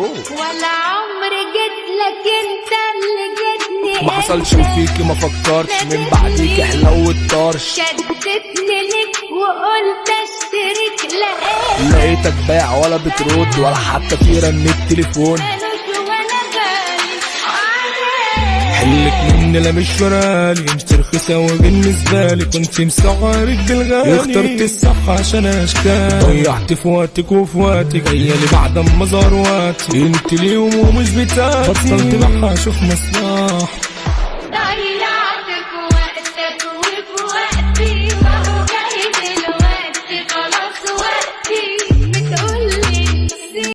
ولا عمري جيت لك انت اللي جيتني. ما حصلش وفيكي ما فكرتش من بعديك حلو الطرش. شدتني لك وقلت اشترك لقيتك بايع ولا بترد ولا حتى في رن التليفون. حلك مني لا مش فرالي انت رخيصة وبالنسبة لي كنت مسعرك بالغالي. اخترت الصح عشان اشكال ضيعت في وقتك وفي وقتك جاية لي بعد ما ظهر وقتي انت اليوم ومش بتاعتي. بطلت بقى اشوف مصلحة